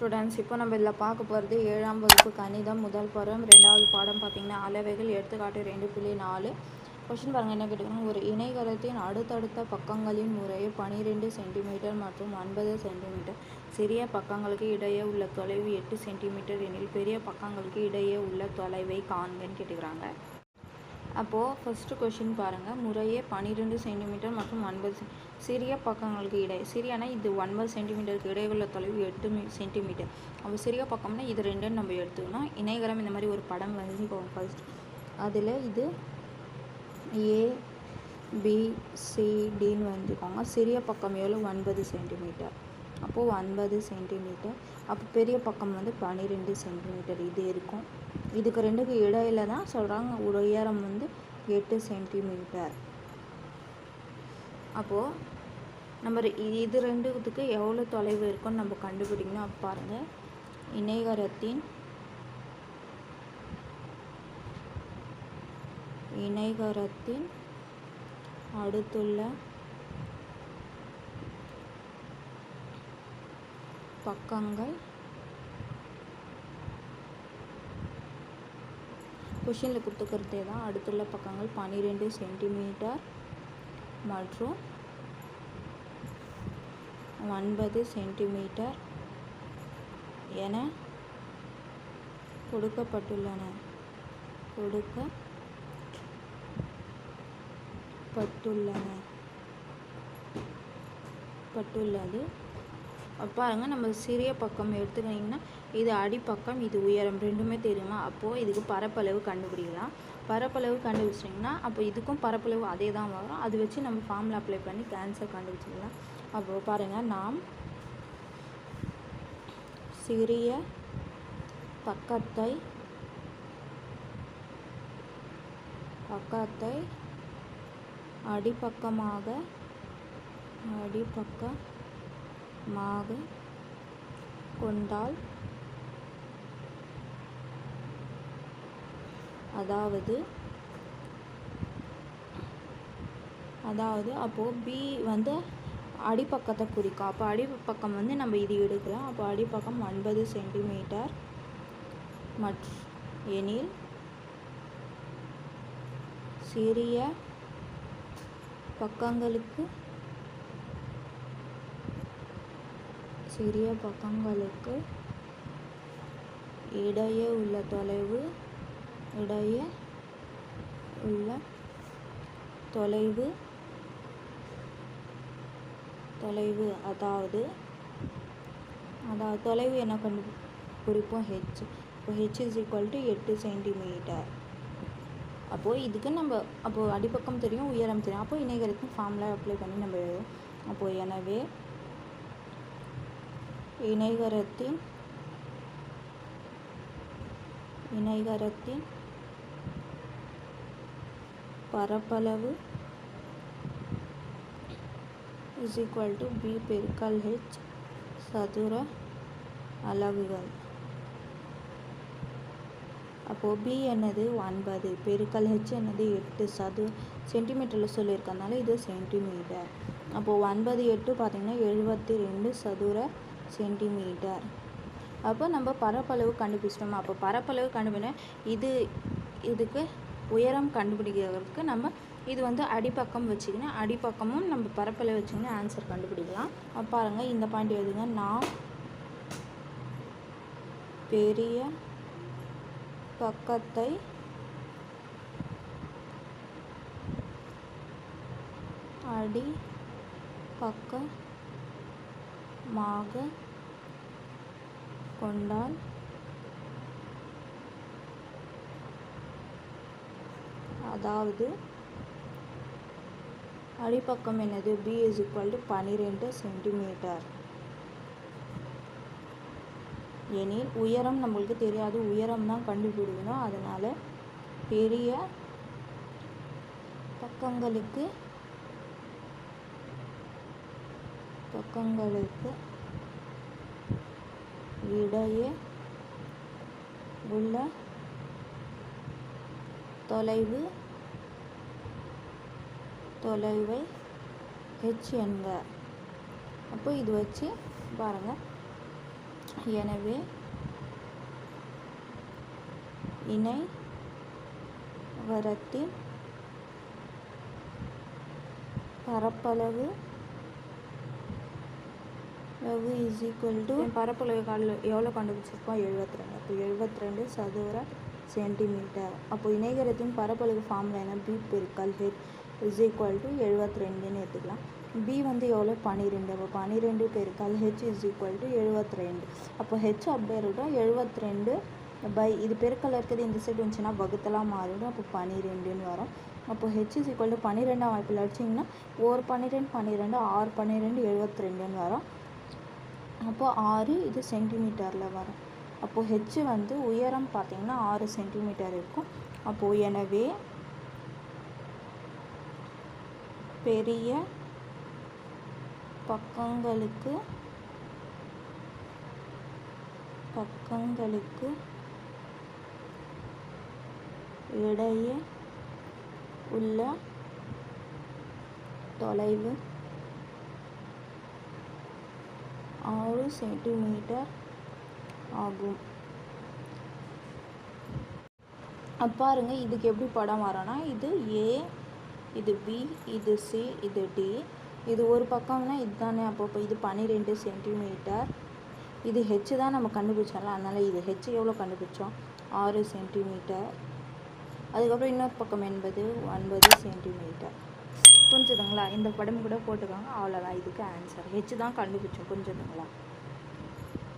Students, இப்போ நம்ம இதில் பார்க்க போகிறது 7ஆம் வகுப்பு கணிதம் முதல் பருவம் 2வது பாடம் பார்த்திங்கன்னா அளவைகள். எடுத்துக்காட்டு 2.4. கொஷின் பாருங்கள், என்ன கேட்டுக்கணும். ஒரு இணைகரத்தின் அடுத்தடுத்த பக்கங்களின் முறையே 12 சென்டிமீட்டர் மற்றும் 9 சென்டிமீட்டர். சிறிய பக்கங்களுக்கு இடையே உள்ள தொலைவு 8 சென்டிமீட்டர் எனில் பெரிய பக்கங்களுக்கு இடையே உள்ள தொலைவை காண்கன்னு கேட்டுக்கிறாங்க. அப்போது ஃபஸ்ட்டு கொஷின் பாருங்கள். முறையே 12 சென்டிமீட்டர் மற்றும் 9 சிறிய பக்கங்களுக்கு இடையே, சிறியனா இது 9 சென்டிமீட்டருக்கு இடையே உள்ள தொலைவு 8 சென்டிமீட்டர். அப்போ சிறிய பக்கம்னா இது ரெண்டுன்னு நம்ம எடுத்துக்கணும். இணைகரம் இந்த மாதிரி ஒரு படம் வரைஞ்சிக்கோங்க ஃபர்ஸ்ட். அதில் இது ABCDன்னு வரைஞ்சிக்கோங்க. சிறிய பக்கம் எவ்வளோ? 9 சென்டிமீட்டர். அப்போது 9 சென்டிமீட்டர். அப்போ பெரிய பக்கம் வந்து 12 சென்டிமீட்டர் இது இருக்கும். இதுக்கு ரெண்டுக்கு இடையில தான் சொல்கிறாங்க உயரம் வந்து 8 சென்டிமீட்டர். அப்போது நம்ம இது ரெண்டுத்துக்கு எவ்வளோ தொலைவு இருக்குன்னு நம்ம கண்டுபிடிக்கணும். அப்போ பாருங்கள், இணைகரத்தின் அடுத்துள்ள பக்கங்கள் கொஷினில் கொடுத்துக்கிறதே தான். அடுத்துள்ள பக்கங்கள் 12 சென்டிமீட்டர் மற்றும் 9 சென்டிமீட்டர் என கொடுக்கப்பட்டுள்ளது. பாருங்கள், நம்ம சிறிய பக்கம் எடுத்துக்கிட்டிங்கன்னா இது அடிப்பக்கம், இது உயரம், ரெண்டுமே தெரியுமா? அப்போது இதுக்கு பரப்பளவு கண்டுபிடிக்கலாம். பரப்பளவு கண்டுபிடிச்சிட்டிங்கன்னா அப்போ இதுக்கும் பரப்பளவு அதே தான் வரும். அது வச்சு நம்ம ஃபார்முலா அப்ளை பண்ணி கேன்சர் கண்டுபிடிச்சிக்கலாம். அப்போது பாருங்கள், நாம் சிறிய பக்கத்தை அடிப்பக்கமாக கொண்டால், அதாவது அப்போது B வந்து அடிப்பக்கத்தை குறிக்கும். அப்போ அடிப்பக்கம் வந்து நம்ம இது எடுக்கலாம். அப்போ அடிப்பக்கம் 9 சென்டிமீட்டர் எனில் சிறிய பக்கங்களுக்கு இடையே உள்ள தொலைவு அதாவது தொலைவு என்ன குறிப்போம்? H. இப்போ H = 8 சென்டிமீட்டர். அப்போது இதுக்கு நம்ம அடிப்பக்கம் தெரியும், உயரம் தெரியும். அப்போது இணைகரத்தின் ஃபார்முலா அப்ளை பண்ணி நம்ம எழுதுவோம். அப்போது எனவே இணைகரத்தின் பரப்பளவு B பெருக்கல் H சதுர அலகுகள். அப்போது B என்னது 9, பெருக்கல் H என்னது 8 சென்டிமீட்டரில் சொல்லியிருக்கனால இது சென்டிமீட்டர். அப்போது 9 8 பார்த்திங்கன்னா 72 சதுர சென்டிமீட்டர். அப்போ நம்ம பரப்பளவு கண்டுபிடிச்சிட்டோம். அப்போ பரப்பளவு கண்டுபிடினா இதுக்கு உயரம் கண்டுபிடிக்கிறதுக்கு நம்ம இது வந்து அடிப்பக்கம் வச்சுக்கினா அடிப்பக்கமும் நம்ம பரப்பளவு வச்சுக்கினா ஆன்சர் கண்டுபிடிக்கலாம். பாருங்கள், இந்த பாயிண்ட் எழுதுங்க. நாம் பெரிய பக்கத்தை அடிப்பக்கமாக கொண்டால், அதாவது அடிப்பக்கம் என்னது? B = 12 சென்டிமீட்டர் எனில் உயரம் நம்மளுக்கு தெரியாது, உயரம் தான் கண்டுபிடிக்கணும். அதனால் பெரிய பக்கங்களுக்கு இடையே உள்ள தொலைவை H என்க. அப்போ இது வச்சு பாருங்கள், எனவே இணை கரத்தின் பரப்பளவு இஸ் ஈக்குவல் டு பரப்பளவு எவ்வளோ கண்டுபிடிச்சிருப்போம் 72. அப்போ 72 சதுர சென்டிமீட்டர். அப்போ இணைகரத்தின் பரப்பளவு ஃபார்முலா என்ன? பி பெருக்கல் ஹெச் இஸ் ஈக்குவல் டு 72ன்னு எடுத்துக்கலாம். பி வந்து எவ்வளோ 12. அப்போ 12 பெருக்கல் ஹெச் இஸ் ஈக்குவல் டு 72. அப்போ ஹெச் அப்படியே இருக்கட்டும் 72 பை இது பெருக்கல் இருக்கிறது இந்த சைடு வந்துச்சுன்னா வகுத்தலாம் மாறிடும். அப்போ 12ன்னு வரும். அப்போ ஹெச் இஸ் ஈக்குவல் டு 12ஆம் வாய்ப்பில் அடிச்சிங்கன்னா ஒரு 12 12 6 12 72ன்னு வரும். அப்போ 6 இது சென்டிமீட்டரில் வரும். அப்போது ஹெச் வந்து உயரம் பார்த்திங்கன்னா 6 சென்டிமீட்டர் இருக்கும். அப்போது எனவே பெரிய பக்கங்களுக்கு இடையே உள்ள தொலைவு 6 சென்டிமீட்டர் ஆகும். பாருங்க இதுக்கு எப்படி படம் வரோன்னா இது ஏ, இது பி, இது சி, இது டி. இது ஒரு பக்கம்னா இதுதானே. அப்போ இது 12 சென்டிமீட்டர். இது ஹெச் தான் நம்ம கண்டுபிடிச்சோம்ல, அதனால் இது ஹெச் எவ்வளோ கண்டுபிடிச்சோம் 6 சென்டிமீட்டர். அதுக்கப்புறம் இன்னொரு பக்கம் 9 சென்டிமீட்டர். புரிஞ்சுதுங்களா? இந்த படம் கூட போட்டுக்கோங்க. அவ்வளோதான் இதுக்கு ஆன்சர். ஹெச் தான் கண்டுபிடிச்சோம். புரிஞ்சுதுங்களா?